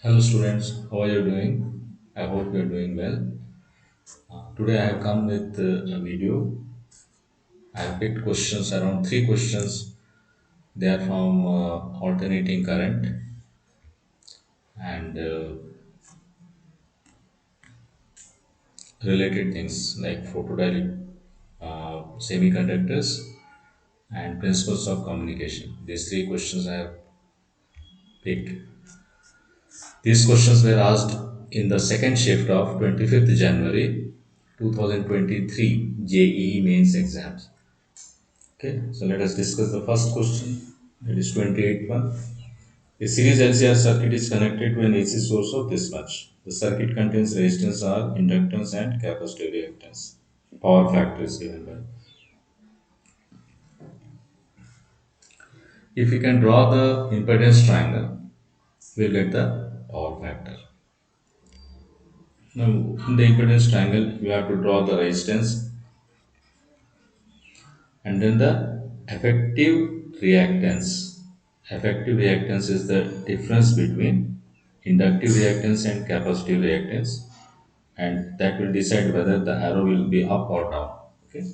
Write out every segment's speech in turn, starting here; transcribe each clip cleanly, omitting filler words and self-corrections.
Hello students, how are you doing? I hope you are doing well. Today I have come with a video. I have picked questions, around three questions. They are from alternating current and related things like photodioid, semiconductors, and principles of communication. These three questions I have picked. These questions were asked in the second shift of 25th January 2023 JEE mains exams. Okay, so let us discuss the first question. It is 28 one. A series LCR circuit is connected to an AC source of this much. The circuit contains resistance R, inductance, and capacitive reactance. Power factor is given by. If we can draw the impedance triangle, we'll get the power factor. Now, in the impedance triangle, you have to draw the resistance and then the effective reactance. Effective reactance is the difference between inductive reactance and capacitive reactance, and that will decide whether the arrow will be up or down. Okay.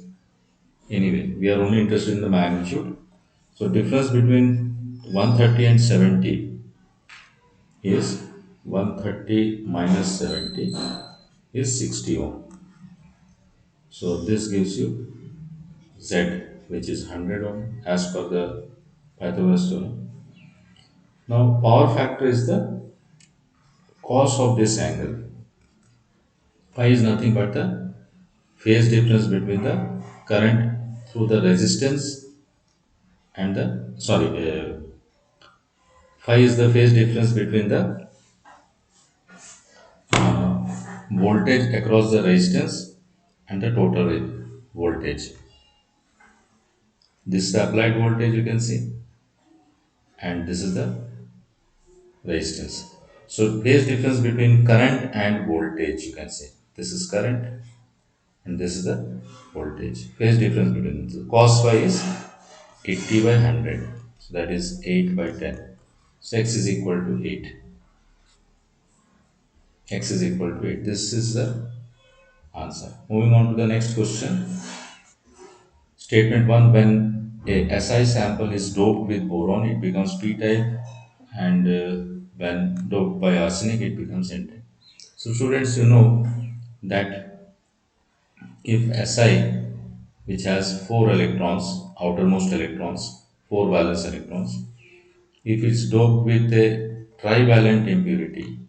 Anyway, we are only interested in the magnitude. So difference between 130 and 70 is 130 minus 70 is 60 ohm. So this gives you Z, which is 100 ohm as per the Pythagoras theorem. Now power factor is the cos of this angle. Phi is nothing but the phase difference between the current through the resistance and the phi is the phase difference between the voltage across the resistance and the total voltage. This is the applied voltage you can see, and this is the resistance. So phase difference between current and voltage you can see. This is current and this is the voltage. Phase difference between the cos phi is 80 by 100. So that is 8 by 10. So x is equal to 8. X is equal to 8. This is the answer. Moving on to the next question. Statement 1, when a Si sample is doped with boron, it becomes P type, and when doped by arsenic, it becomes N type. So, students, you know that if Si, which has 4 electrons, outermost electrons, 4 valence electrons, if it's doped with a trivalent impurity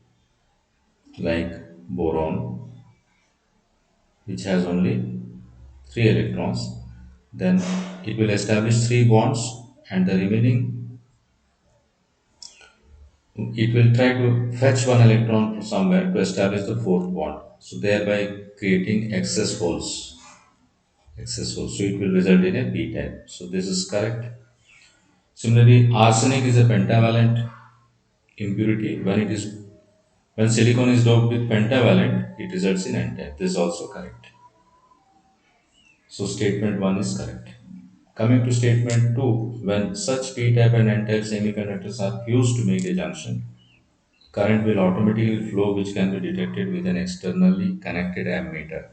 like boron, which has only 3 electrons, then it will establish 3 bonds, and the remaining it will try to fetch one electron from somewhere to establish the fourth bond, so thereby creating excess holes. So it will result in a p type. So this is correct. Similarly, arsenic is a pentavalent impurity. When silicon is doped with pentavalent, it results in n type. This is also correct. So statement 1 is correct. Coming to statement 2, when such p type and n type semiconductors are fused to make a junction, current will automatically flow, which can be detected with an externally connected ammeter.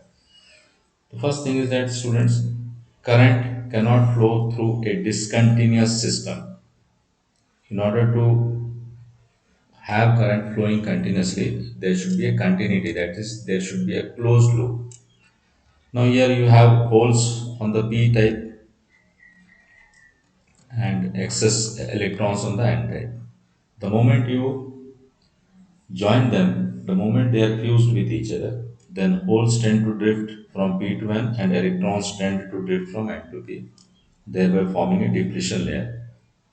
The first thing is that, students, current cannot flow through a discontinuous system. In order to have current flowing continuously, there should be a continuity, that is, there should be a closed loop. Now, here you have holes on the p type and excess electrons on the n type. The moment you join them, the moment they are fused with each other, then holes tend to drift from P to N and electrons tend to drift from N to P, thereby forming a depletion layer.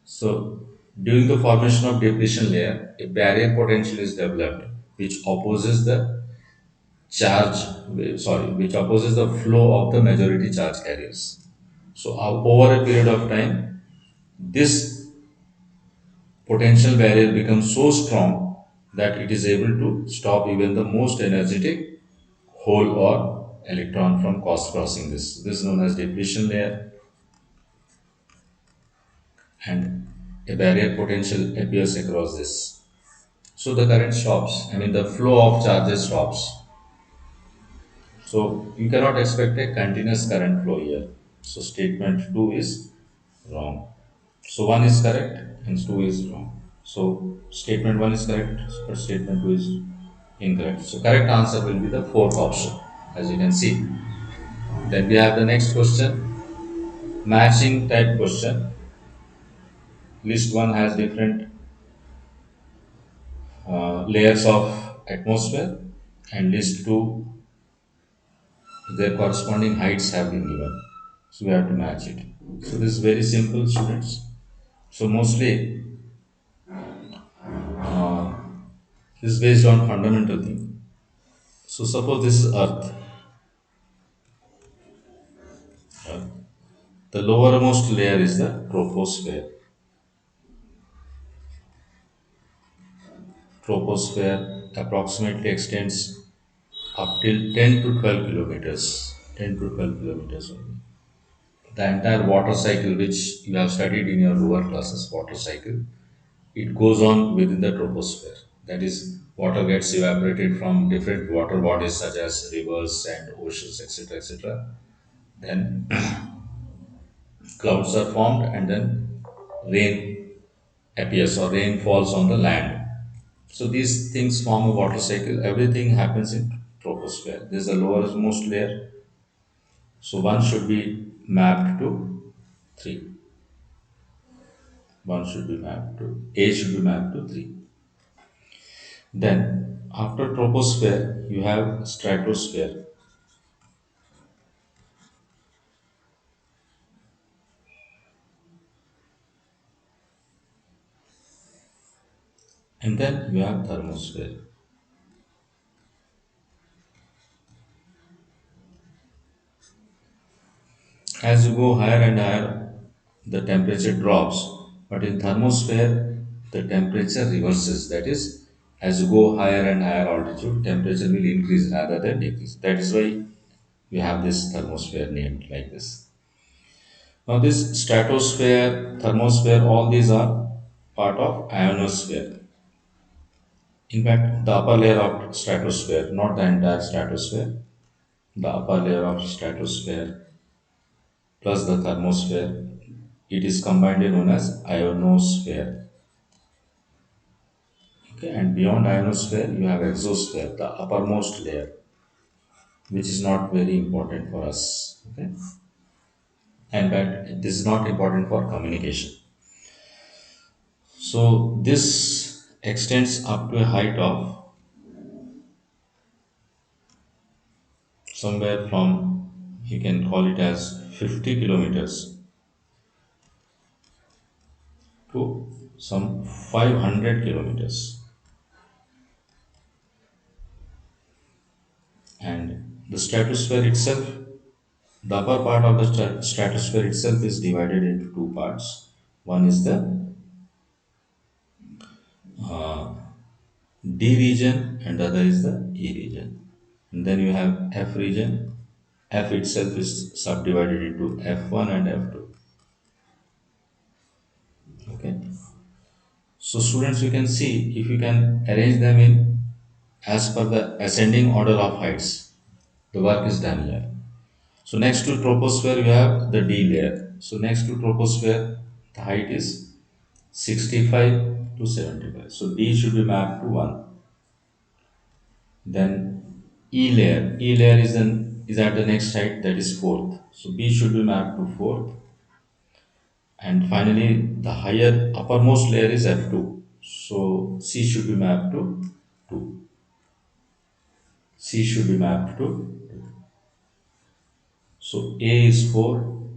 So, during the formation of depletion layer, a barrier potential is developed which opposes the which opposes the flow of the majority charge carriers. So, over a period of time, this potential barrier becomes so strong that it is able to stop even the most energetic hole or electron from crossing this. This is known as depletion layer, and a barrier potential appears across this. So the current stops. I mean, the flow of charges stops. So you cannot expect a continuous current flow here. So statement 2 is wrong. So 1 is correct and 2 is wrong. So statement 1 is correct, but statement 2 is incorrect. So correct answer will be the fourth option, as you can see. Then we have the next question, matching type question. List 1 has different layers of atmosphere, and list 2, their corresponding heights have been given. So we have to match it. So this is very simple, students. So mostly this is based on fundamental thing. So suppose this is Earth. The lowermost layer is the troposphere. Troposphere approximately extends up till 10 to 12 kilometers. 10 to 12 kilometers only. The entire water cycle, which you have studied in your lower classes, water cycle, it goes on within the troposphere. That is, water gets evaporated from different water bodies such as rivers and oceans, etc., etc. Then clouds are formed, and then rain appears or rain falls on the land. So these things form a water cycle. Everything happens in troposphere. This is the lowermost layer. So one should be mapped to 3. One should be mapped to A should be mapped to 3. Then after troposphere you have stratosphere, and then you have thermosphere. As you go higher and higher, the temperature drops, but in thermosphere, the temperature reverses. That is, as you go higher and higher altitude, temperature will increase rather than decrease. That is why we have this thermosphere named like this. Now, this stratosphere, thermosphere, all these are part of ionosphere. In fact, the upper layer of stratosphere, not the entire stratosphere, the upper layer of stratosphere plus the thermosphere, it is combined known as ionosphere. Okay, and beyond ionosphere, you have exosphere, the uppermost layer, which is not very important for us. Okay, and but this is not important for communication. So this extends up to a height of somewhere from, you can call it as 50 kilometers to some 500 kilometers, and the stratosphere itself, the upper part of the stratosphere itself is divided into two parts. One is the D region and the other is the E region. And then you have F region. F itself is subdivided into F1 and F2. Okay. So students, you can see if you can arrange them in as per the ascending order of heights, the work is done here. So next to troposphere you have the D layer. So next to troposphere the height is 65 to 75. So D should be mapped to 1. Then E layer is at the next height, that is fourth. So B should be mapped to fourth. And finally the higher uppermost layer is F2. So C should be mapped to 2. C should be mapped to 2. So A is 4.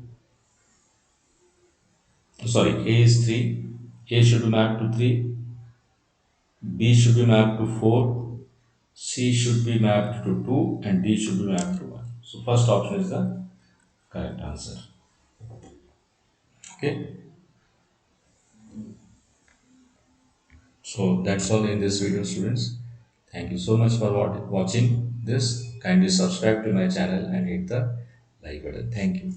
Sorry, A is 3. A should be mapped to 3. B should be mapped to 4. C should be mapped to 2 and D should be mapped to 1. So first option is the correct answer. Okay. So that's all in this video, students. Thank you so much for watching this. Kindly subscribe to my channel and hit the like button. Thank you.